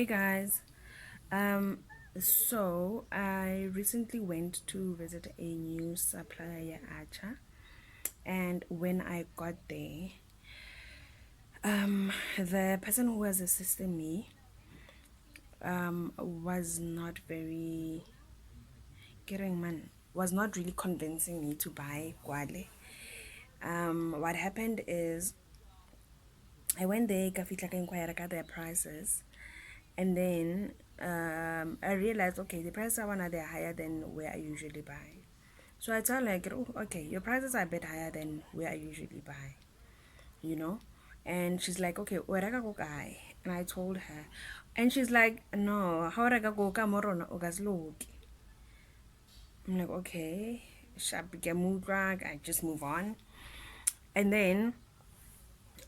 guys. Um, so I recently went to visit a new supplier, Acha, and when I got there, the person who was assisting me was not very getting man was not really convincing me to buy Guale. What happened is I went there, Kafitla inquire at their prices, and then I realized okay, the prices I want they're higher than where I usually buy. So I tell her, oh, okay, your prices are a bit higher than where I usually buy, you know? And she's like, okay, where I go guy? And I told her. And she's like, no, how I go kamoro ogasloki. I'm like, okay, sharp get mood drag, I just move on. And then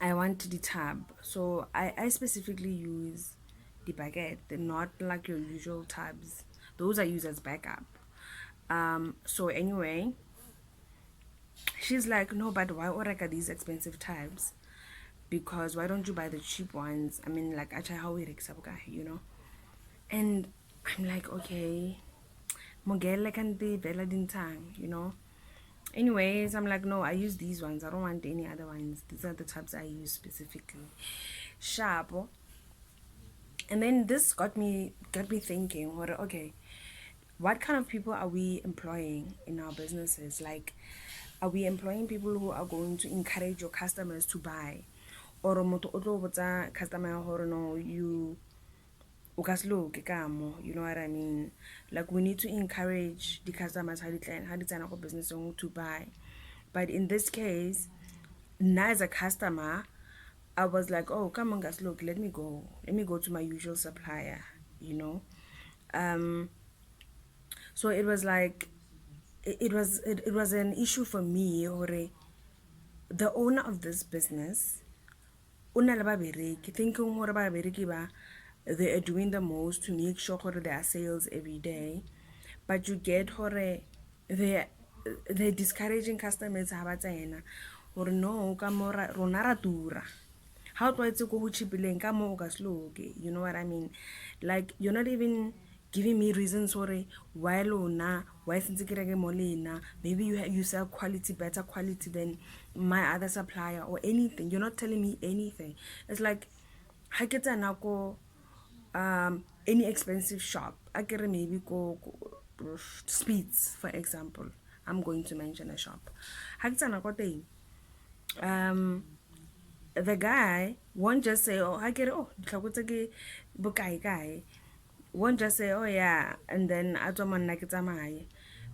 I want the tab. So I specifically use the baguette, not like your usual tabs. Those I use as backup. So anyway, she's like, no, but why order these expensive tabs? Because why don't you buy the cheap ones? I mean, like, actually, how we you know? And I'm like, okay, mogele can be vela dintang, you know? Anyways, I'm like, no, I use these ones. I don't want any other ones. These are the tabs I use specifically. Sharp. And then this got me thinking, what okay, what kind of people are we employing in our businesses? Like, are we employing people who are going to encourage your customers to buy? Or motho o tlo botsa customer ya gore no you o ka se loke ka mo, you know what I mean? Like, we need to encourage the customers how di tsena go business to buy. But in this case, now as a customer, I was like, oh, come on, guys, look, let me go. Let me go to my usual supplier, you know? Um, so it was like, it was an issue for me, or the owner of this business, una le babereki, thinking hore babereki ba, they are doing the most to make sure hore there are sales every day. But you get hore they they're discouraging customers ha ba tsena hore no ka mo rona ra tura. How do I go chipileng ka mo ka sloke? You know what I mean? Like, you're not even giving me reasons why lona, why since molina, maybe you sell quality, better quality than my other supplier or anything. You're not telling me anything. It's like ha ke tsena ko any expensive shop. I can maybe go Speeds, for example. I'm going to mention a shop. Ha ke tsena ko teng, um the guy won't just say, oh, I get it, oh, ditlhoko ke bokae kae. Won't just say, oh yeah, and then I don't want like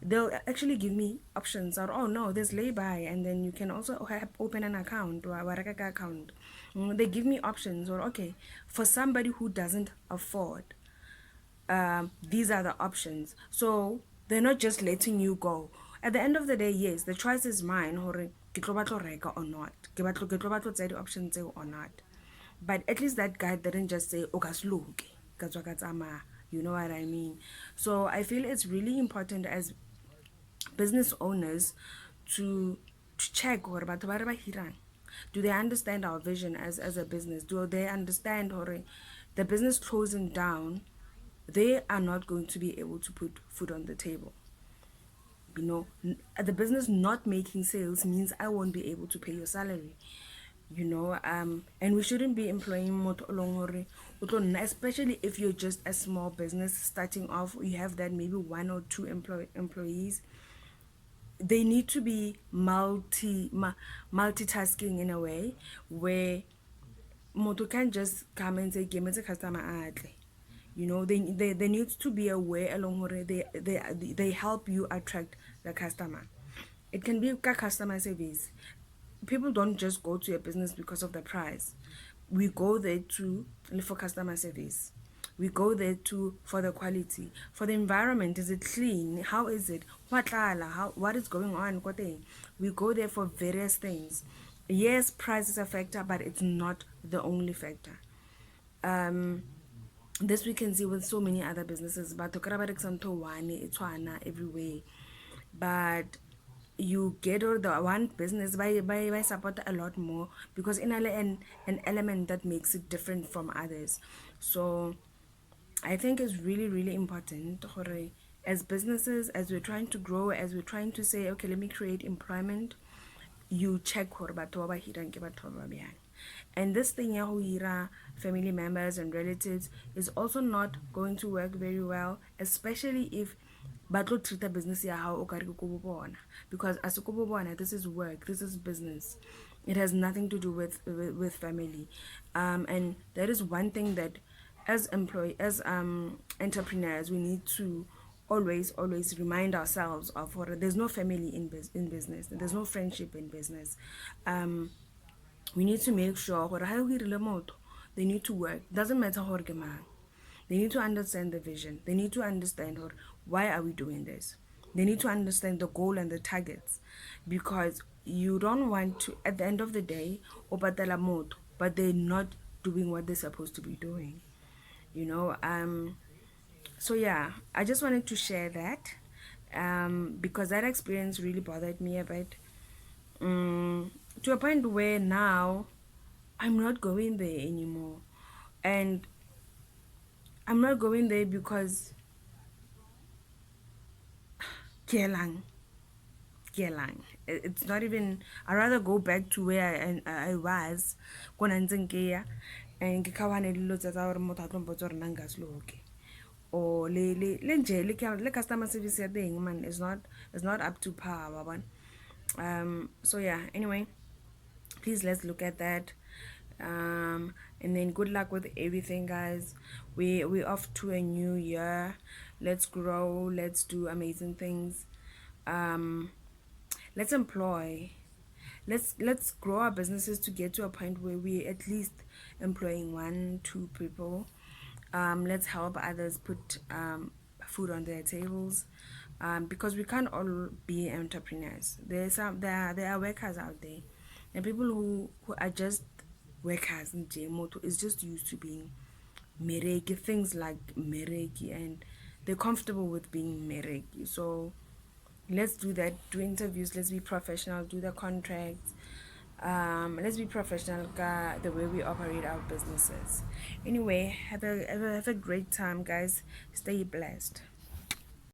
they'll actually give me options or oh no, there's lay-by, and then you can also open an account or a account. They give me options, or okay, for somebody who doesn't afford, these are the options. So they're not just letting you go. At the end of the day, yes, the choice is mine, hore ke tlo batla ho reka or not. Ke tlo batla tsa di options tseo or not. But at least that guy didn't just say, o ka se loke, ka tswa ka tsamaya. You know what I mean? So I feel it's really important as business owners to check hore batho ba re ba hirang, do they understand our vision as a business? Do they understand hore the business closing down, they are not going to be able to put food on the table? You know, the business not making sales means I won't be able to pay your salary, you know. And we shouldn't be employing motho o leng hore o tlo nna, especially if you're just a small business starting off, you have that maybe one or two employees. They need to be multitasking in a way where motho can't just come and say ke emetse customer a tle. You know, they need to be aware along where they help you attract the customer. It can be ka customer service. People don't just go to your business because of the price. We go there to for customer service. We go there to for the quality, for the environment. Is it clean? How is it? What is going on? We go there for various things. Yes, price is a factor, but it's not the only factor. Um, this we can see with so many other businesses, but it's everywhere. But you get all the one business by support a lot more because in an element that makes it different from others. So I think it's really, really important as businesses, as we're trying to grow, as we're trying to say, okay, let me create employment, you check gore batho ba ba hirang ke batho ba bjang. And this thing ya ho hira family members and relatives is also not going to work very well, especially if ba tlo treat business ya hao o ka re ke ko bo bona, because as ko bo bona, this is work, this is business. It has nothing to do with family. And that is one thing that as entrepreneurs we need to always remind ourselves of, or there's no family in business, there's no friendship in business. We need to make sure gore ha o hirile motho, they need to work, doesn't matter gore ke mang. They need to understand the vision, they need to understand why are we doing this, they need to understand the goal and the targets, because you don't want to, at the end of the day, o patela motho but they're not doing what they're supposed to be doing, you know. So yeah, I just wanted to share that, because that experience really bothered me a bit, to a point where now I'm not going there anymore. And I'm not going there because Kielang, Kielang. It's not even. I'd rather go back to where I was. Kona ntseng ke ya, and ke khawane dilo tsa gore motho a tlo mpotsa gore nna nka se loke. Or le customer service ya teng man is not up to par wa bona. So yeah, anyway, please let's look at that. And then good luck with everything, guys. We're off to a new year. Let's grow, let's do amazing things. um let's employ, let's grow our businesses to get to a point where we at least employing 1 2 people. Let's help others put food on their tables, because we can't all be entrepreneurs. There are workers out there, and people who are just workers in Moto is just used to being mereki, things like mereki, and they're comfortable with being mereki. So let's do that, do interviews, let's be professional, do the contracts. Let's be professional the way we operate our businesses. Anyway, have a great time, guys. Stay blessed.